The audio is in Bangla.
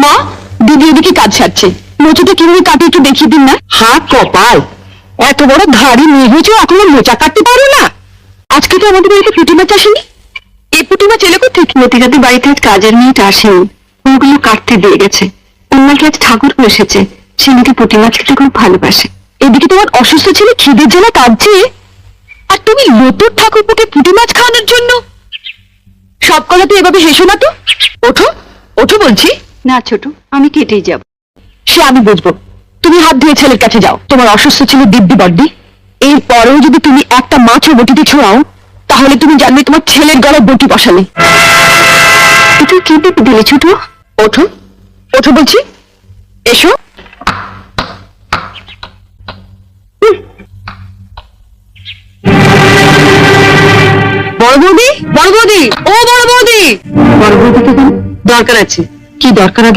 মা, দিদি এদিকে কাজ সারছে, মোচাটা কিভাবে কাটে একটু দেখিয়ে দিন না। হাত কপাল, এত বড় ধাড়ি মেয়ে হয়েছে এখনো মোচা কাটতে পারো না? আজকে তো আমাদের বাড়িতে পুঁটি মাছ আসেনি। এই পুঁটি মাছ এলে কোথেকে? মতিরাদের বাড়িতে আজ কাজের মেয়েটা আসেনি, ওগুলো কাটতে দিয়ে গেছে। ওনাকে আজ ঠাকুর এসেছে, সে নাকি পুঁটি মাছ খেতে খুব ভালোবাসে। এদিকে তোমার অসুস্থ ছেলে খিদের জ্বালা কাঁদছে, আর তুমি লতুর ঠাকুরপুকে পুঁটি মাছ খাওয়ানোর জন্য। সব কথা তো এভাবে হেসো না তো। ওঠো ওঠো বলছি। না ছোট, আমি কেটেই যাব। সে আমি বুঝবো, তুমি হাত ধুয়ে ছেলের কাছে যাও। তোমার অসুস্থ ছিল দিব্যি বড্ডি, এর পরেও যদি তুমি একটা মাছও বটিতে ছোড়াও, তাহলে তুমি জানবে তোমার ছেলের গলায় বটি বসালে। তুই কি দিলে ছোট? ওঠো ওঠো বলছি, এসো। বড় বৌদি, বড় বৌদি, ও বড় বৌদি। বড় বৌদিকে কেন? দরকার আছে। কি দরকার?